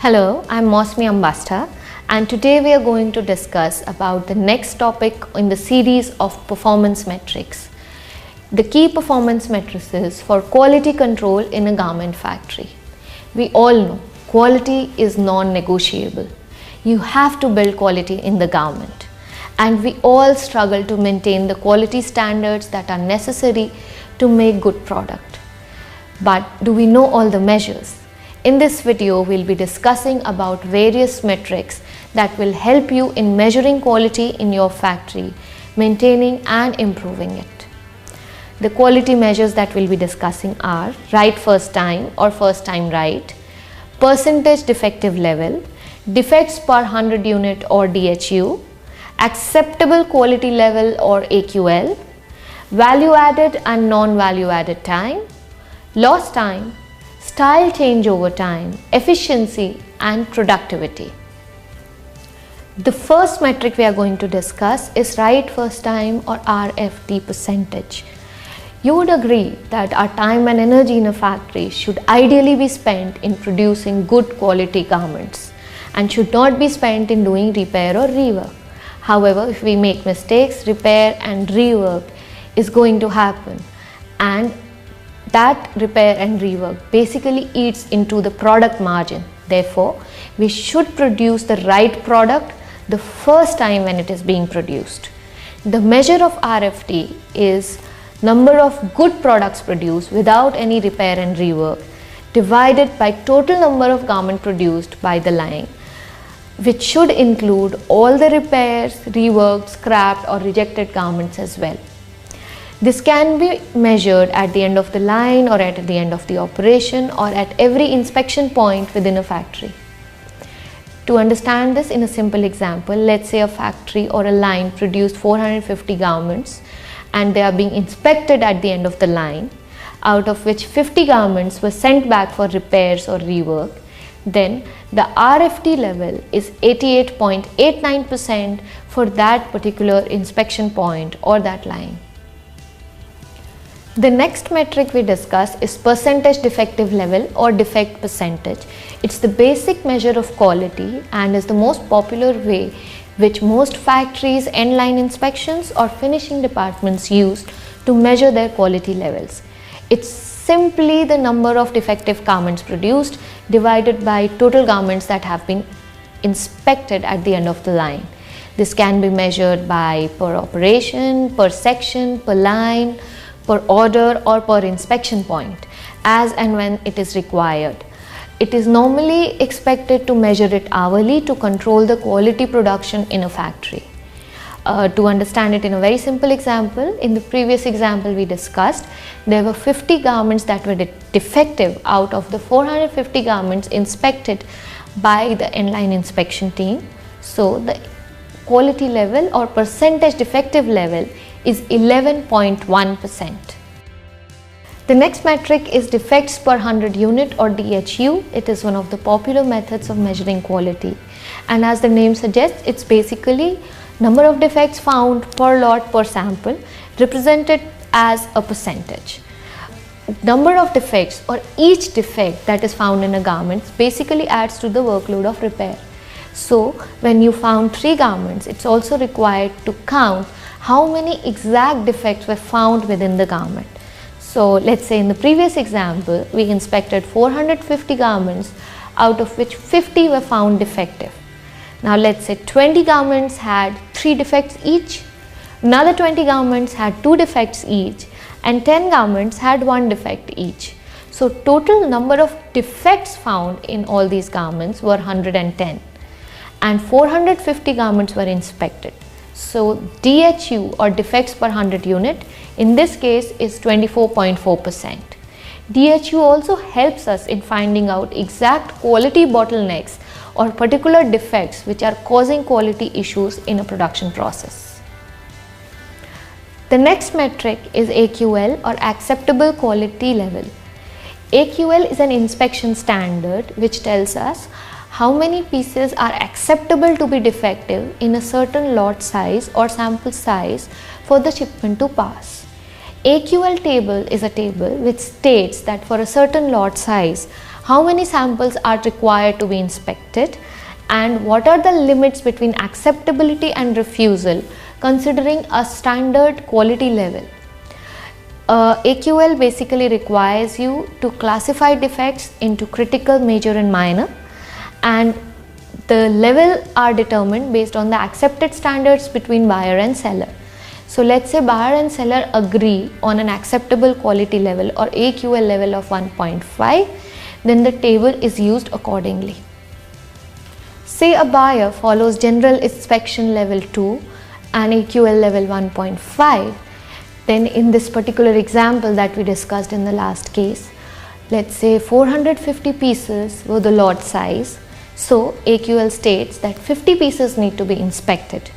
Hello, I'm Mosmi Ambasta, and today we are going to discuss about the next topic in the series of performance metrics. The key performance matrices for quality control in a garment factory. We all know quality is non-negotiable. You have to build quality in the garment, and we all struggle to maintain the quality standards that are necessary to make good product. But do we know all the measures? In this video, we'll be discussing about various metrics that will help you in measuring quality in your factory, maintaining and improving it. The quality measures that we'll be discussing are right first time or first time right, percentage defective level, defects per 100 unit or DHU, acceptable quality level or AQL, value added and non-value added time, lost time, style changeover time, efficiency and productivity. The first metric we are going to discuss is right first time or RFT percentage. You would agree that our time and energy in a factory should ideally be spent in producing good quality garments and should not be spent in doing repair or rework. However, if we make mistakes, repair and rework is going to happen, and that repair and rework basically eats into the product margin. Therefore, we should produce the right product the first time when it is being produced. The measure of RFT is number of good products produced without any repair and rework divided by total number of garment produced by the line, which should include all the repairs, reworked, scrapped or rejected garments as well. This can be measured at the end of the line or at the end of the operation or at every inspection point within a factory. To understand this in a simple example, let's say a factory or a line produced 450 garments and they are being inspected at the end of the line, out of which 50 garments were sent back for repairs or rework. Then the RFT level is 88.89% for that particular inspection point or that line. The next metric we discuss is percentage defective level or defect percentage. It's the basic measure of quality and is the most popular way which most factories, end-line inspections or finishing departments use to measure their quality levels. It's simply the number of defective garments produced divided by total garments that have been inspected at the end of the line. This can be measured by per operation, per section, per line, per order or per inspection point as and when it is required. It is normally expected to measure it hourly to control the quality production in a factory. To understand it in a very simple example, in the previous example we discussed, there were 50 garments that were defective out of the 450 garments inspected by the inline inspection team. So the quality level or percentage defective level is 11.1%. The next metric is defects per 100 unit or DHU. It is one of the popular methods of measuring quality, and as the name suggests, it's basically number of defects found per lot per sample represented as a percentage. Number of defects or each defect that is found in a garment basically adds to the workload of repair. So when you found 3 garments, it's also required to count how many exact defects were found within the garment. So let's say in the previous example, we inspected 450 garments, out of which 50 were found defective. Now let's say 20 garments had 3 defects each, another 20 garments had 2 defects each, and 10 garments had 1 defect each. So total number of defects found in all these garments were 110 and 450 garments were inspected. So DHU or defects per 100 unit in this case is 24.4%. DHU also helps us in finding out exact quality bottlenecks or particular defects which are causing quality issues in a production process. The next metric is AQL or acceptable quality level. AQL is an inspection standard which tells us how many pieces are acceptable to be defective in a certain lot size or sample size for the shipment to pass. AQL table is a table which states that for a certain lot size, how many samples are required to be inspected, and what are the limits between acceptability and refusal considering a standard quality level. AQL basically requires you to classify defects into critical, major and minor, and the level are determined based on the accepted standards between buyer and seller. So let's say buyer and seller agree on an acceptable quality level or AQL level of 1.5, then the table is used accordingly. Say a buyer follows general inspection level 2 and AQL level 1.5, then in this particular example that we discussed in the last case, let's say 450 pieces were the lot size. So AQL states that 50 pieces need to be inspected.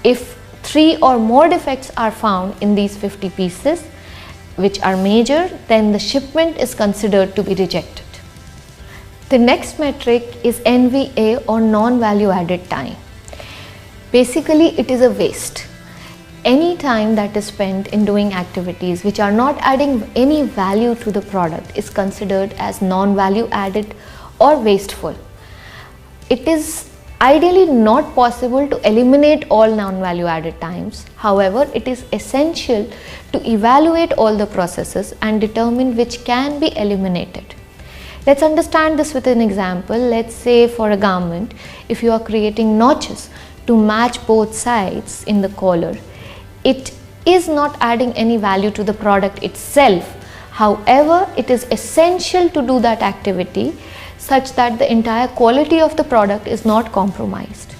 If 3 or more defects are found in these 50 pieces which are major, then the shipment is considered to be rejected. The next metric is NVA or non-value added time. Basically it is a waste. Any time that is spent in doing activities which are not adding any value to the product is considered as non-value added or wasteful. It is ideally not possible to eliminate all non-value added times. However, it is essential to evaluate all the processes and determine which can be eliminated. Let's understand this with an example. Let's say for a garment, if you are creating notches to match both sides in the collar, it is not adding any value to the product itself. However, it is essential to do that activity such that the entire quality of the product is not compromised.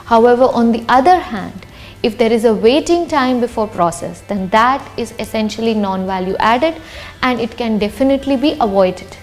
However, on the other hand, if there is a waiting time before process, then that is essentially non-value added and it can definitely be avoided.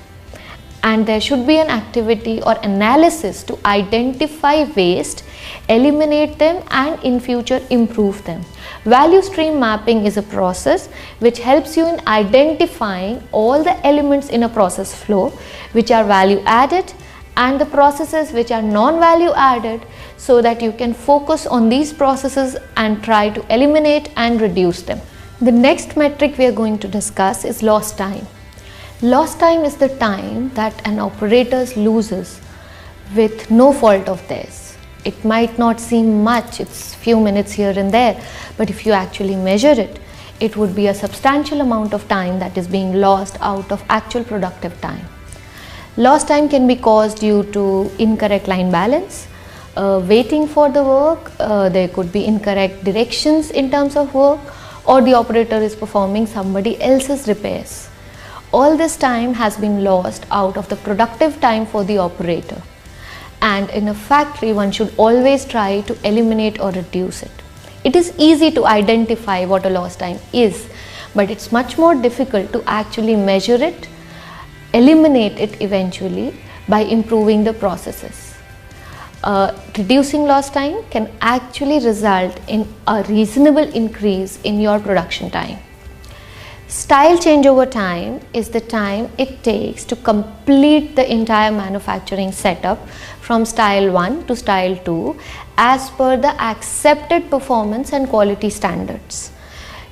And there should be an activity or analysis to identify waste, eliminate them and in future improve them. Value stream mapping is a process which helps you in identifying all the elements in a process flow which are value added and the processes which are non-value added, so that you can focus on these processes and try to eliminate and reduce them. The next metric we are going to discuss is lost time. Lost time is the time that an operator loses with no fault of theirs. It might not seem much, it's few minutes here and there, but if you actually measure it, it would be a substantial amount of time that is being lost out of actual productive time. Lost time can be caused due to incorrect line balance, waiting for the work, there could be incorrect directions in terms of work, or the operator is performing somebody else's repairs. All this time has been lost out of the productive time for the operator. And in a factory, one should always try to eliminate or reduce it. It is easy to identify what a lost time is, but it's much more difficult to actually measure it, eliminate it eventually by improving the processes. Reducing lost time can actually result in a reasonable increase in your production time. Style changeover time is the time it takes to complete the entire manufacturing setup from style 1 to style 2 as per the accepted performance and quality standards.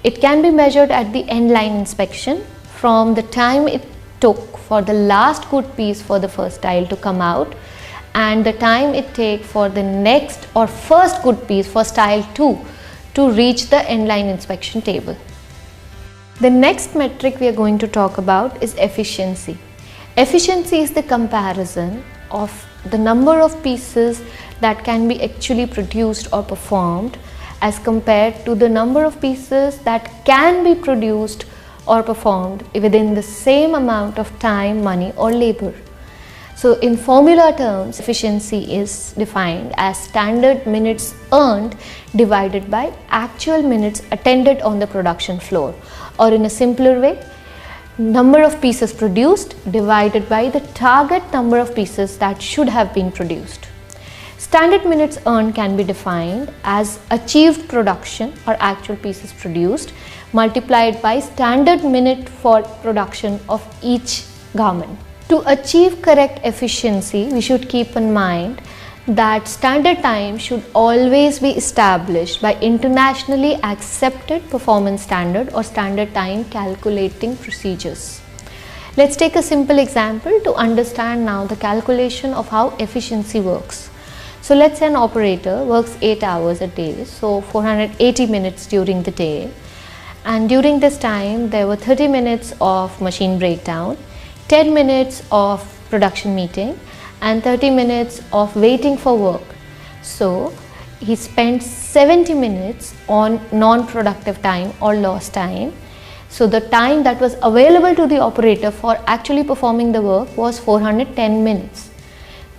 It can be measured at the end line inspection from the time it took for the last good piece for the first style to come out and the time it takes for the next or first good piece for style 2 to reach the end line inspection table. The next metric we are going to talk about is efficiency. Efficiency is the comparison of the number of pieces that can be actually produced or performed as compared to the number of pieces that can be produced or performed within the same amount of time, money or labor. So in formula terms, efficiency is defined as standard minutes earned divided by actual minutes attended on the production floor, or in a simpler way, number of pieces produced divided by the target number of pieces that should have been produced. Standard minutes earned can be defined as achieved production or actual pieces produced multiplied by standard minute for production of each garment. To achieve correct efficiency, we should keep in mind that standard time should always be established by internationally accepted performance standard or standard time calculating procedures. Let's take a simple example to understand now the calculation of how efficiency works. So let's say an operator works 8 hours a day, so 480 minutes during the day, and during this time there were 30 minutes of machine breakdown, 10 minutes of production meeting and 30 minutes of waiting for work. So he spent 70 minutes on non-productive time or lost time. So the time that was available to the operator for actually performing the work was 410 minutes.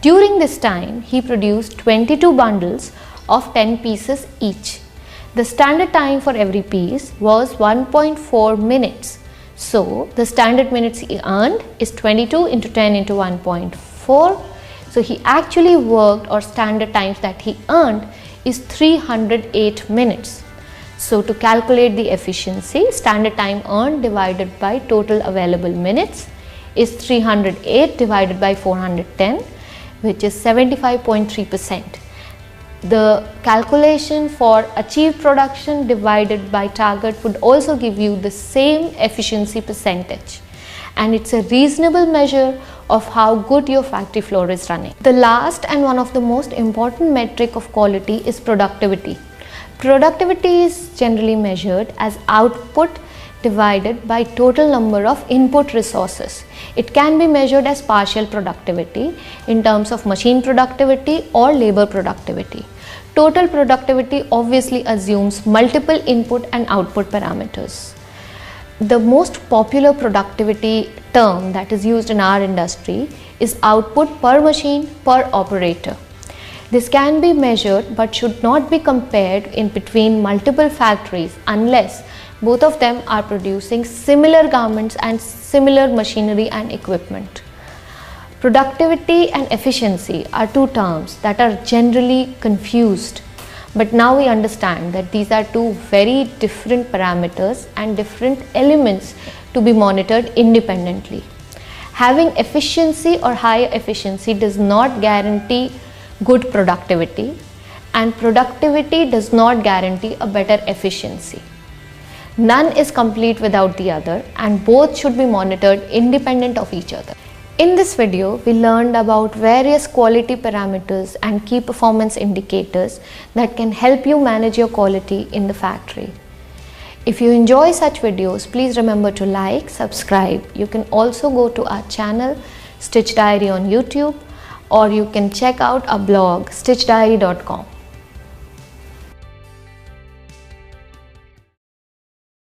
During this time, he produced 22 bundles of 10 pieces each. The standard time for every piece was 1.4 minutes. So the standard minutes he earned is 22 into 10 into 1.4. So he actually worked, or standard times that he earned is 308 minutes. So to calculate the efficiency, standard time earned divided by total available minutes is 308 divided by 410, which is 75.3%. The calculation for achieved production divided by target would also give you the same efficiency percentage, and it's a reasonable measure of how good your factory floor is running. The last and one of the most important metric of quality is productivity. Productivity is generally measured as output divided by total number of input resources. It can be measured as partial productivity in terms of machine productivity or labor productivity. Total productivity obviously assumes multiple input and output parameters. The most popular productivity term that is used in our industry is output per machine per operator. This can be measured but should not be compared in between multiple factories unless both of them are producing similar garments and similar machinery and equipment. Productivity and efficiency are two terms that are generally confused, but now we understand that these are two very different parameters and different elements to be monitored independently. Having efficiency or high efficiency does not guarantee good productivity, and productivity does not guarantee a better efficiency. None is complete without the other, and both should be monitored independent of each other. In this video, we learned about various quality parameters and key performance indicators that can help you manage your quality in the factory. If you enjoy such videos, please remember to like, subscribe. You can also go to our channel Stitch Diary on YouTube, or you can check out our blog stitchdiary.com.